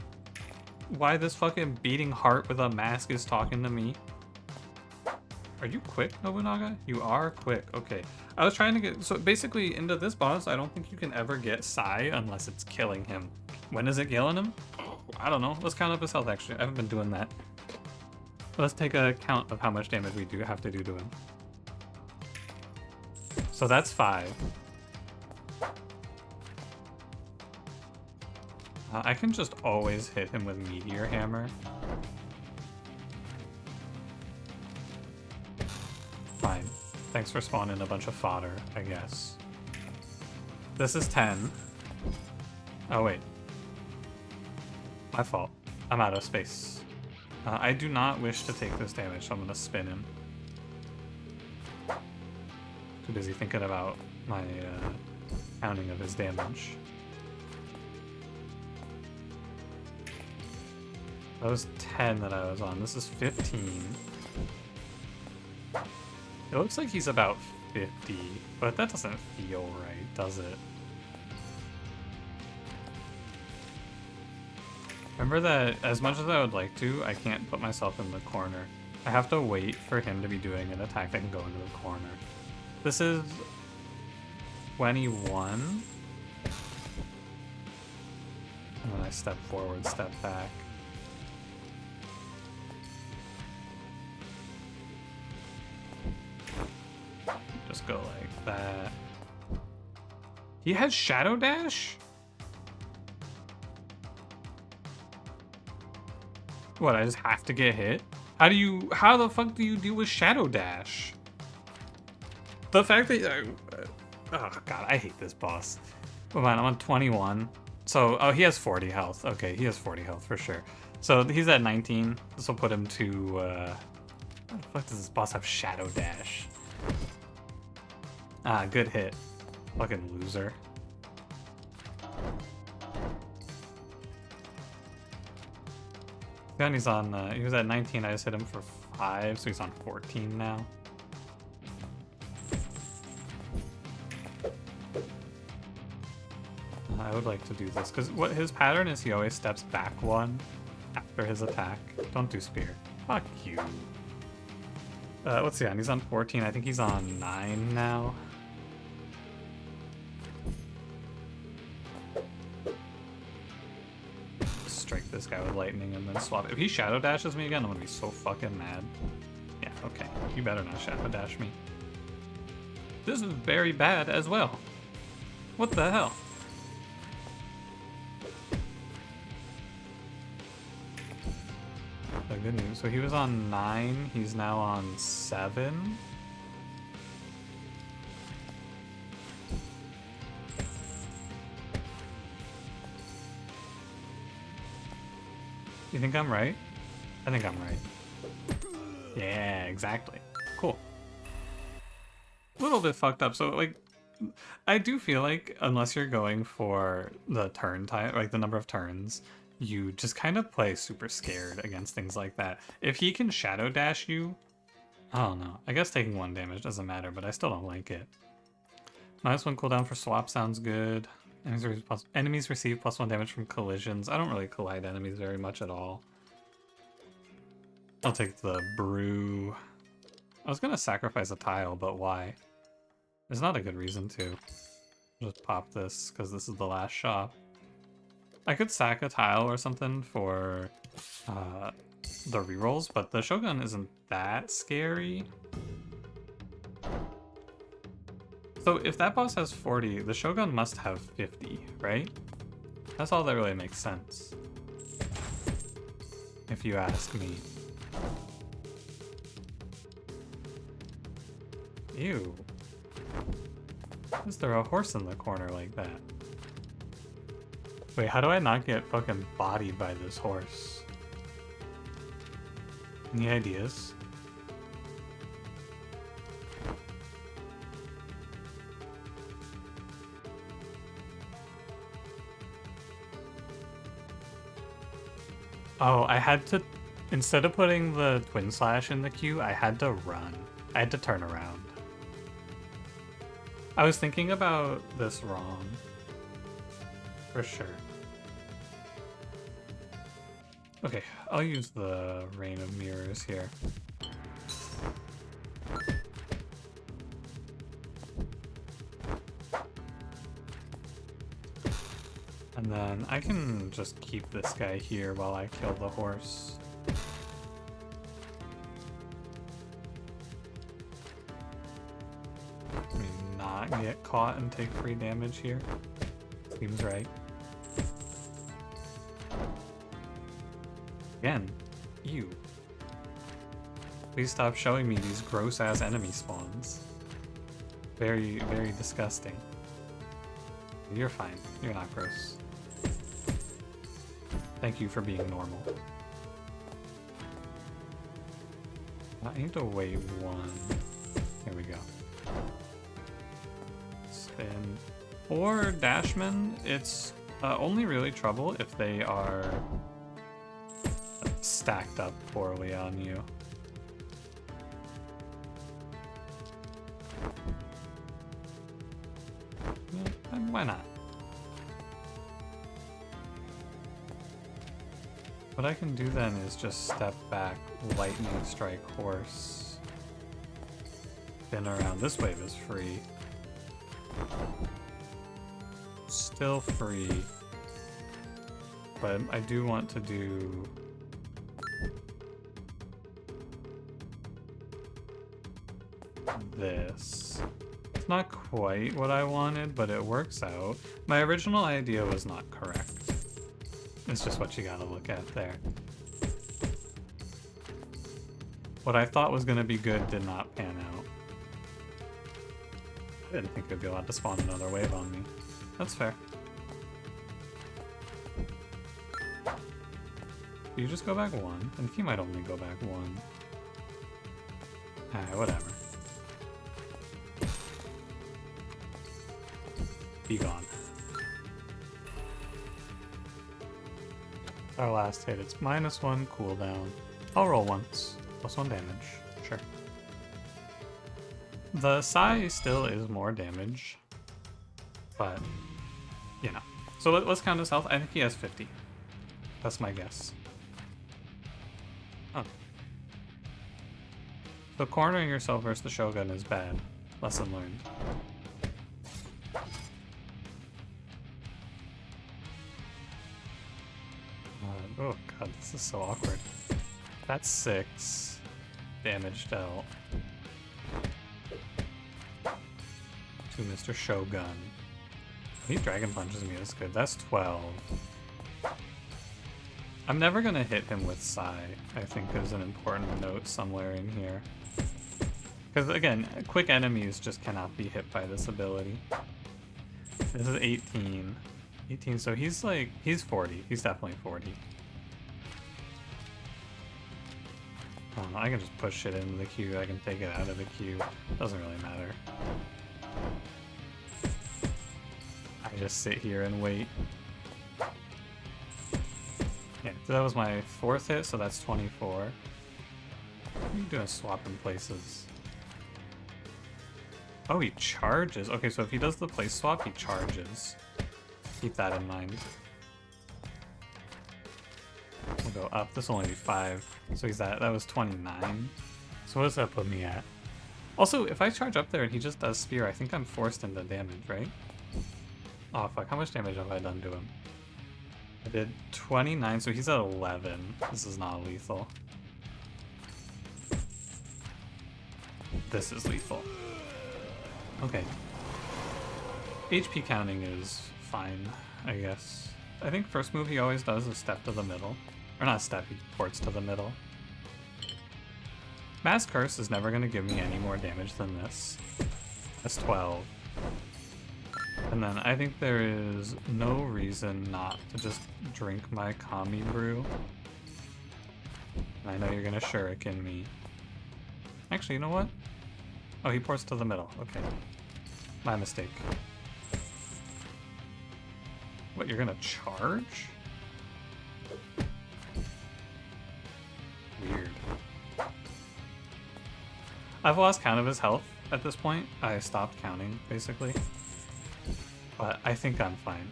why this fucking beating heart with a mask is talking to me? Are you quick, Nobunaga? You are quick. Okay. I was trying to get... So basically, into this boss, I don't think you can ever get Sai unless it's killing him. When is it killing him? I don't know. Let's count up his health, actually. I haven't been doing that. Let's take a count of how much damage we do have to do to him. So that's 5. I can just always hit him with Meteor Hammer. Fine. Thanks for spawning a bunch of fodder, I guess. This is 10. Oh, wait. My fault. I'm out of space. I do not wish to take this damage, so I'm gonna spin him. Too busy thinking about my counting of his damage. That was 10 that I was on. This is 15. It looks like he's about 50, but that doesn't feel right, does it? Remember that as much as I would like to, I can't put myself in the corner. I have to wait for him to be doing an attack that can go into the corner. This is 21. And when I step forward, step back. Just go like that. He has Shadow Dash? What, I just have to get hit? How the fuck do you deal with Shadow Dash? The fact that, oh god, I hate this boss. Come on, I'm on 21. So, oh, he has 40 health. Okay, he has 40 health for sure. So he's at 19. This will put him to, how the fuck does this boss have Shadow Dash? Ah, good hit. Fucking loser. Then he's on, he was at 19, I just hit him for 5, so he's on 14 now. I would like to do this, because what his pattern is, he always steps back 1 after his attack. Don't do spear. Fuck you. What's he on? He's on 14, I think he's on 9 now. Strike this guy with lightning and then swap. If he shadow dashes me again, I'm gonna be so fucking mad. Yeah, okay. You better not shadow dash me. This is very bad as well. What the hell? The good news. So he was on 9, he's now on 7. You think I'm right? I think I'm right. Yeah, exactly. Cool. A little bit fucked up. So, like, I do feel like unless you're going for the turn time, like the number of turns, you just kind of play super scared against things like that. If he can shadow dash you, I don't know. I guess taking 1 damage doesn't matter, but I still don't like it. -1 cooldown for swap sounds good. Enemies receive +1 damage from collisions. I don't really collide enemies very much at all. I'll take the brew. I was gonna sacrifice a tile, but why? There's not a good reason to. Just pop this, because this is the last shop. I could sack a tile or something for the rerolls, but the Shogun isn't that scary. So if that boss has 40, the Shogun must have 50, right? That's all that really makes sense. If you ask me. Ew. Is there a horse in the corner like that? Wait, how do I not get fucking bodied by this horse? Any ideas? Oh, I had to, instead of putting the twin slash in the queue, I had to run. I had to turn around. I was thinking about this wrong. For sure. Okay, I'll use the Rain of Mirrors here. And then I can just keep this guy here while I kill the horse. I mean, not get caught and take free damage here. Seems right. Again, ew. Please stop showing me these gross-ass enemy spawns. Very, very disgusting. You're fine. You're not gross. Thank you for being normal. I need to wait one. Here we go. Spin. For Dashmen, it's only really trouble if they are stacked up poorly on you. Yeah, why not? What I can do then is just step back, lightning strike horse, spin around. This wave is free. Still free. But I do want to do this. It's not quite what I wanted, but it works out. My original idea was not correct. It's just what you gotta look at there. What I thought was gonna be good did not pan out. I didn't think it'd be allowed to spawn another wave on me. That's fair. You just go back one, and he might only go back one. Alright, whatever. Be gone. Our last hit. It's -1 cooldown. I'll roll once. +1 damage. Sure. The Sai still is more damage. But, you know. So let's count his health. I think he has 50. That's my guess. Oh. So cornering yourself versus the Shogun is bad. Lesson learned. Oh god, this is so awkward. That's 6 damage dealt to Mr. Shogun. He Dragon Punches me, that's good. That's 12. I'm never gonna hit him with Sai, I think is an important note somewhere in here. Because again, quick enemies just cannot be hit by this ability. This is 18. 18, so he's like, he's 40. He's definitely 40. I don't know, I can just push it into the queue, I can take it out of the queue. Doesn't really matter. I just sit here and wait. Yeah, so that was my 4th hit, so that's 24. What are you doing swapping places? Oh, he charges. Okay, so if he does the place swap, he charges. Keep that in mind. We'll go up. This will only be 5. So he's at, that was 29. So what does that put me at? Also, if I charge up there and he just does spear, I think I'm forced into damage, right? Oh fuck, how much damage have I done to him? I did 29, so he's at 11. This is not lethal. This is lethal. Okay. HP counting is fine, I guess. I think first move he always does is step to the middle. Or not step, he ports to the middle. Mass Curse is never going to give me any more damage than this. That's 12. And then I think there is no reason not to just drink my Kami Brew. I know you're going to shuriken me. Actually, you know what? Oh, he ports to the middle. Okay. My mistake. What, you're gonna charge? I've lost count of his health at this point. I stopped counting, basically. But I think I'm fine.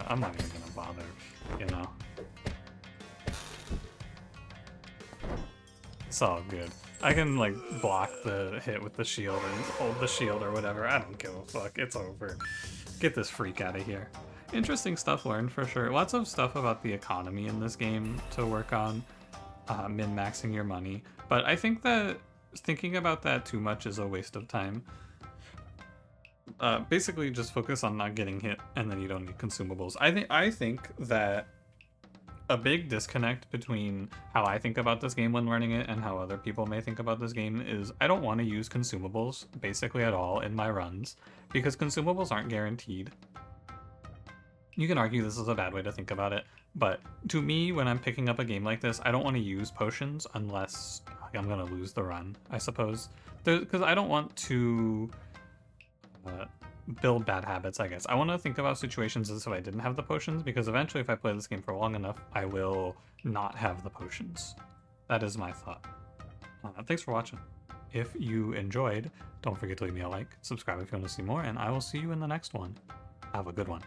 I'm not even gonna bother, you know. It's all good. I can, like, block the hit with the shield and hold the shield or whatever. I don't give a fuck. It's over. Get this freak out of here. Interesting stuff learned for sure. Lots of stuff about the economy in this game to work on. Min-maxing your money. But I think that thinking about that too much is a waste of time. Basically just focus on not getting hit and then you don't need consumables. I think that a big disconnect between how I think about this game when learning it and how other people may think about this game is I don't want to use consumables basically at all in my runs because consumables aren't guaranteed. You can argue this is a bad way to think about it, but to me, when I'm picking up a game like this, I don't want to use potions unless I'm going to lose the run, I suppose. Because I don't want to build bad habits, I guess. I want to think about situations as if I didn't have the potions, because eventually if I play this game for long enough, I will not have the potions. That is my thought. Thanks for watching. If you enjoyed, don't forget to leave me a like, subscribe if you want to see more, and I will see you in the next one. Have a good one.